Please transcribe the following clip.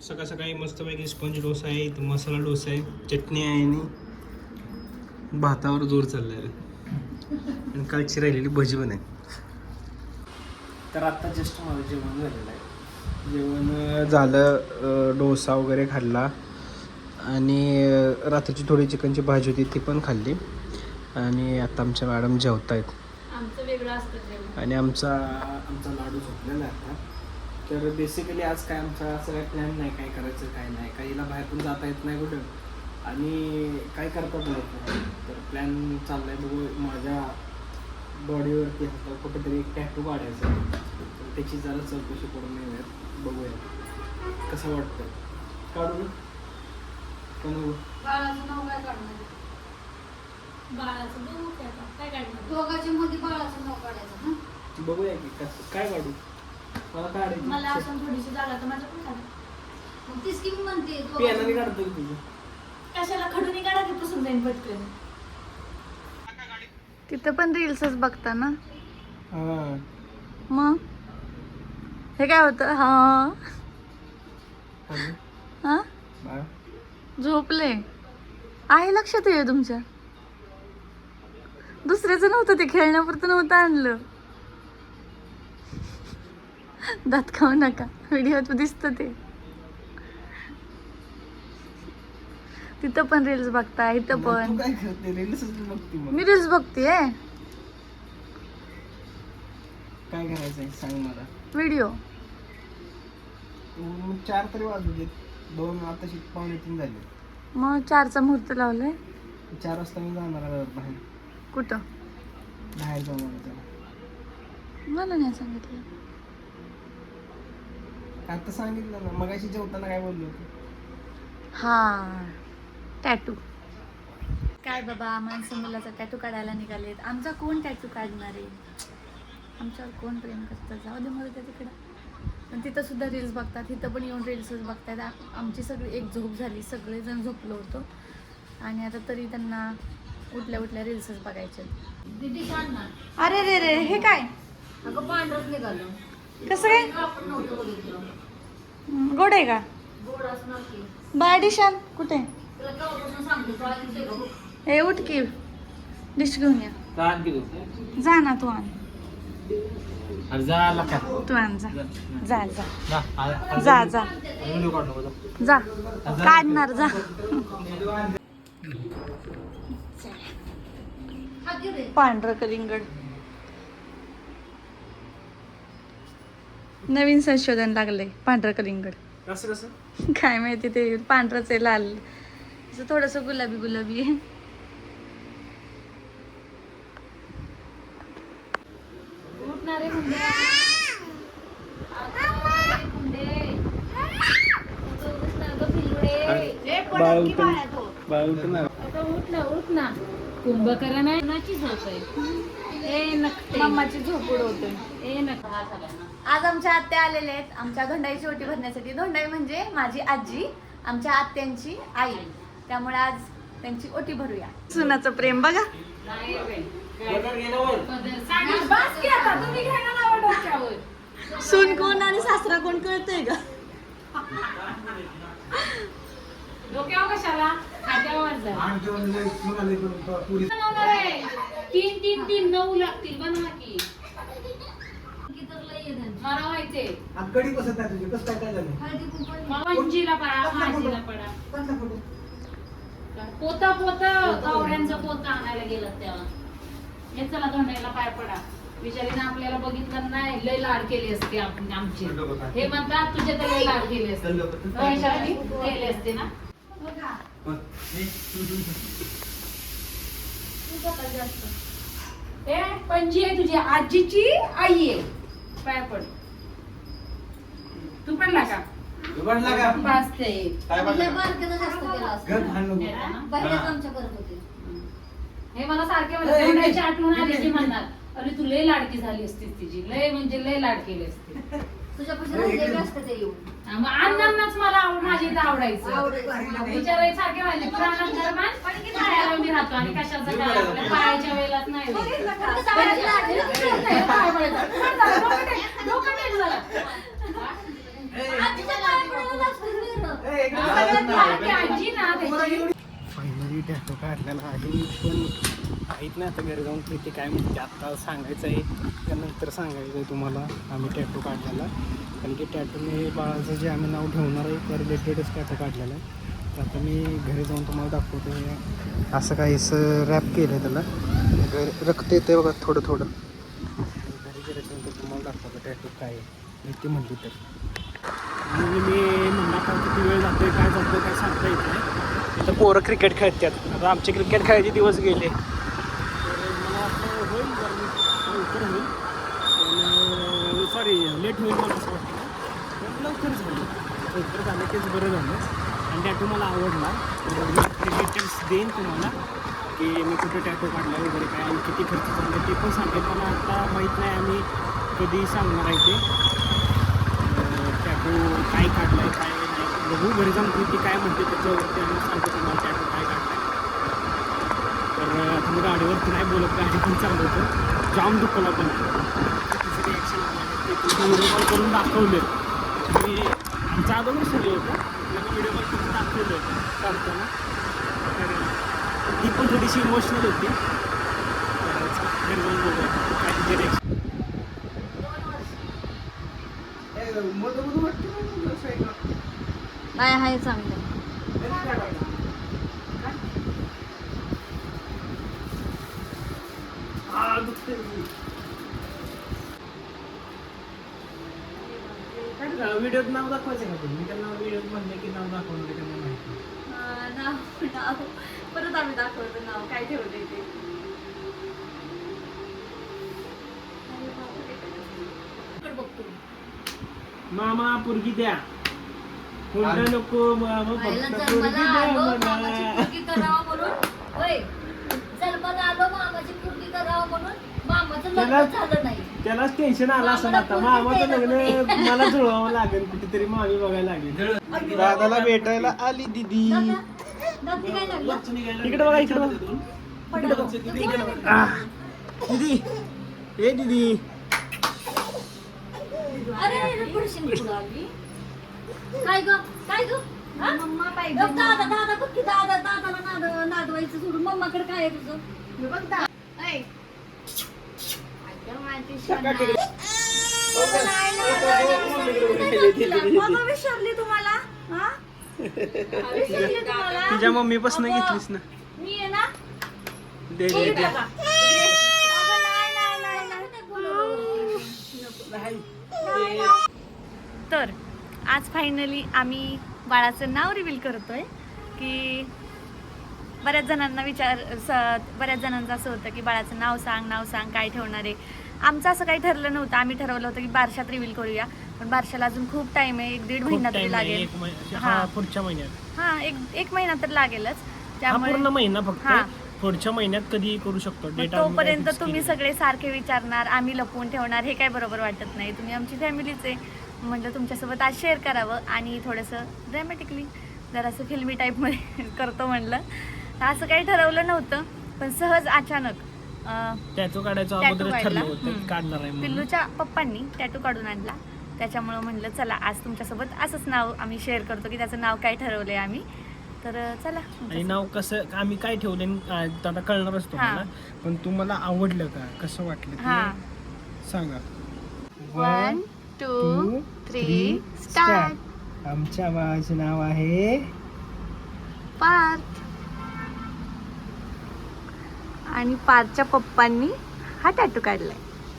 सकाळ सकाळी मस्तपैकी स्पंज डोसा आहे, इथं मसाला डोसा आहे, चटणी आहे आणि भातावर जोर चाललाय आणि कालची राहिलेली भजी पण आहे. तर आता जस्ट माझं जेवण झालेलं आहे. जेवण झालं, डोसा वगैरे खाल्ला आणि रात्रीची थोडी चिकनची भाजी होती ती पण खाल्ली आणि आता आमच्या मॅडम जेवत आहेत. आमचं वेगळं असतं जेवण. आणि आमचा लाडू झोपलेला आहे आता. तर बेसिकली आज काय आमचा असं काय प्लॅन नाही, काय करायचं काय नाही, काहीला बाहेर पण जाता येत नाही कुठं आणि काय करता पण येत नाही. तर प्लॅन चालला आहे, बघू माझ्या बॉडीवरती हातावर कुठेतरी एक टॅटू काढायचा आहे. तर त्याची जरा चौकशी करून येऊयात, बघूया कसं वाटतं. काढू पण बाळाचं नाव काय काढणार? बाळाचं बघू काय आता, काय काढणार? दोघांच्या मध्ये बाळाचं नाव काढायचं ना. बघूया की कसं काय काढू. मला काढायची मला असं थोडीशी जागा तर माझ्या पण काढ. मग ती स्कीम म्हणते पेनाने काढतो की तुझं. कशाला खडून काढा की पुसून जाईन पटकन. तिथं पण रील्सच बघता ना हां मग हे काय होतं? हा हा बाळा झोपले आहे, लक्षात आहे तुमच्या. दुसऱ्याचं नव्हतं, ते खेळण्यापुरतं नव्हतं आणलं. दात खाऊ नका, व्हिडिओत दिसतं ते. तिथं पण रील्स बघता, इथं पण. तू काय करते? रील्सच बघते मग. मी रील्स बघतीये. काय करायचंय सांग मला. व्हिडिओ मग 4 तरी वाजू देत. 2 आता 2:45 झाले. मग 4चा मुहूर्त लावलाय. 4 वाजता मी जाणार आहे बाहेर. कुठं? बाहेर जाणार आहे. मला नाही सांगितलं. आता सांगितलं ना मगाशी जेवताना काय बोललो होतो. हा टॅटू. काय बाबा, माणसं मुलाचा टॅटू काढायला निघालेत. आमचा कोण टॅटू काढणार आहे? आमच्यावर कोण प्रेम करतं? जाऊ दे मला त्या तिकडं. पण तिथं सुद्धा रील्स बघतात, तिथं पण येऊन रील्सच बघतात. आमची सगळी एक झोप झाली, सगळेजण झोपलो होतो आणि आता तरी त्यांना उठल्या उठल्या रील्सच बघायचे. दिदी छान ना. अरे रे रे, हे काय? अगं पांढरच निघालं. कसं काय? आपण नव्हतं बघितलं. गोड आहे का? गोड असणार की. बाय डिशान कुठे? तुला केव्हापासून सांगते कळायला ते बघ. हे उठ की, डिश घेऊन या. काय की तू जा ना, तू आण. अरे जा लका. तू आण, जा जा जा जा जा जा व्हिडिओ काढ नको जा, काढणार जा. हा घे रे. पांढरं कलिंगड नवीन संशोधन लागलंय. पांढरं कलिंगड कसं कसं काय माहिती, ते पांढरंच आहे, लाल असं थोडस गुलाबी गुलाबी आहे. उठणारे मुंडे. बाळ उठणार. उठ ना. कुंभकर्ण नाही नाची झोप आहे. ए नकटे. मम्माची झोप उडवते. ए नक. आज आमच्या आत्या आलेल्या आहेत आमच्या धोंडाईची ओटी भरण्यासाठी. धोंडाई म्हणजे माझी आजी, आमच्या आत्यांची आई. त्यामुळे आज त्यांची ओटी भरूया. सुनाचं प्रेम बघा. बस की आता, तुम्ही घ्यायला लावा डोक्यावर. सून कोण आणि सासरा कोण कळतंय का? डोक्यावर कशाला? खात्यावर जा. 3 9 लागतील. बनवा की. की तर लय आहे त्यांचं. मला व्हायचे. कडी बसत नाही तुझी. कसं काय झालं. हळदी कुंकू. पंजीला पडा, भाजीला पडा. पोता गावड्यांचं पोतं आणायला गेलं तेव्हा. हे चला धोंडायला पाय पडा. बिचारीने आपल्याला बघितलं नाही, लय लाड केली असते आमची. हे म्हणतात तुझे तर लय लाड केले असते. वैशाली केले असते ना. हे पंजी आहे तुझी आजीची आई आहे. पाय पड. तू पडला का? बस ते. आम्ही लय बारक्यानं जास्त केलं असतं. पहिलेच आमच्या करत होते. हे मला सारखे म्हणतात, धोंडायची आठवण आली की म्हणतात अरे तू लय लाडकी झाली असती तिची. लय म्हणजे लय लाड केली असते. तुझ्यापाशी राहिलेले असतं ते येऊन. मग अण्णांनाच मला माझ्या इथं आवडायचं. बिचारे सारखे व्हायचे पुराणात दरम्यान पायाला मी राहतो आणि कशाचं काय आपल्या पायाच्या वेळेलाच नाही होत. पाय पडायचं. डोकं टेक झालं. आजीच्या पाया पडायला लागतं. आजी ना त्याची. फायनली टॅटो काढलेला आहे, पण माहीत नाही आता घरी जाऊन प्रीती काय म्हणते. आत्ता सांगायचं आहे का नंतर सांगायचं आहे तुम्हाला आम्ही टॅटो काढलेला. कारण की टॅटोने बाळाचं जे आम्ही नाव ठेवणार आहे त्या रिलेटेडच टॅटो काढलेला आहे. तर आता मी घरी जाऊन तुम्हाला दाखवतो. हे असं काहीसं रॅप केलं आहे त्याला, रक्त येते बघा थोडं थोडं. घरी गेल्याच्यानंतर तुम्हाला दाखवतो टॅटो काय आहे प्रीती म्हणली तर. आणि मी म्हणला का किती वेळ जातोय काय जातोय काय सांगता येत नाही. तर पोरं क्रिकेट खेळतात. आता आमचे क्रिकेट खेळायचे दिवस गेले. तर मला वाटतं होईल लवकर होईल, पण सॉरी लेट होईल मला असं वाटतं. पण लवकर झालं तेच बरं झालं. आणि टॅटो मला आवडला. मी डिटेल्स देईन तुम्हाला की मी कुठे टॅटो काढला वगैरे काय आणि किती खर्च झाला ते पण सांगेल. पण आता माहीत नाही आम्ही कधी सांगणार आहे ते टॅटो काय काढला आहे काय नाही. बघू घरी जाऊन किती काय म्हणते त्याच्यावरती आम्ही सांगतो तुम्हाला टॅटो काय काढला आहे. तर आता मी गाडीवरती नाही बोलत, गाडी पण चालवतो. जाम दुखला पण तिचं रिॲक्शन व्हिडिओ कॉल करून दाखवले. मी आमचा अगोदर सगळं होतं, व्हिडिओ कॉल करून दाखवलं काढताना. तर ती पण थोडीशी इमोशनल होती. घरी जाऊन बघूया काय तिचे रिॲक्शन. नाही आहे चांगलं. व्हिडिओत नाव दाखवायचं का तुम्ही? त्यांना व्हिडिओत म्हणले की नाव दाखवणार त्यांना माहिती. नाव परत आम्ही दाखवतो नाव काय ठेवलंय ते. मामा पुरगी द्या, हुंडा नको मामा आईला फक्त जन्माला पुरगी आलो, द्या मामाची मला. पोरगी करावं म्हणून. होय, जन्माला आलो मामाची पोरगी करावं म्हणून मामाचं लग्न झालं नाही. त्यालाच टेन्शन आलं असं आता मामाचं लग्न मला जुळवावं लागेल, कुठेतरी मामी बघायला लागेल. दादाला भेटायला आली दिदी. दाती काय लागलं? इकडे बघा इकडे बघा. दिदी ए दिदी. अरे पुढशील पुढं आली. काय ग काय ग? हा? मम्मा पाहिजे. दादा दादा बघ की दादाला नादवायचं सोडून मम्माकडे काय आहे तुझं? ऐ, मम्मा विसरली तुम्हाला? हा? विसरली तुम्हाला? तुझ्या मम्मीपासून घेतलीस ना. मी आहे ना दे दे दे. अगं, नाही. तर आज फायनली आम्ही बाळाचं नाव रिव्हील करतोय. की बऱ्याच जणांना बऱ्याच जणांचं असं होतं की बाळाचं नाव सांग काय ठेवणार आहे. आमचं असं काही ठरलं नव्हतं. आम्ही ठरवलं होतं की बारशात रिव्हील करूया, पण बारशाला अजून खूप टाइम आहे. 1-1.5 महिना तरी लागेल. पुढच्या महिन्यात. हा, एक महिना तर लागेलच. पूर्ण महिना फक्त. हा. पुढच्या महिन्यात कधी करू शकतो. मग तोपर्यंत तुम्ही सगळे सारखे विचारणार, आम्ही लपवून ठेवणार, हे काय बरोबर वाटत नाही. तुम्ही आमची फॅमिलीच आहे, म्हटलं तुमच्यासोबत आज शेअर करावं आणि थोडंसं ड्रॅमॅटिकली जरासं फिल्मी टाईपमध्ये करतो म्हणलं. असं काही ठरवलं नव्हतं, पण सहज अचानक टॅटू काढायचं टॅटू अगोदर काढला. ठरलं होतं काढणार आहे म्हणून. पिल्लूच्या पप्पांनी टॅटू काढून आणला, त्याच्यामुळं म्हणलं चला आज तुमच्यासोबत असंच नाव आम्ही शेअर करतो की त्याचं नाव काय ठरवलंय आम्ही. तर चला. आणि नाव कसं आम्ही काय ठेवले आता कळणारच तुम्हाला. पण तुम्हाला आवडलं का, कसं वाटलं ते सांगा. 1, 2, 3 स्टार्ट. आमच्या बाळाचे नाव आहे पार्थ. आणि पार्थच्या पप्पांनी हा टॅटू काढलाय.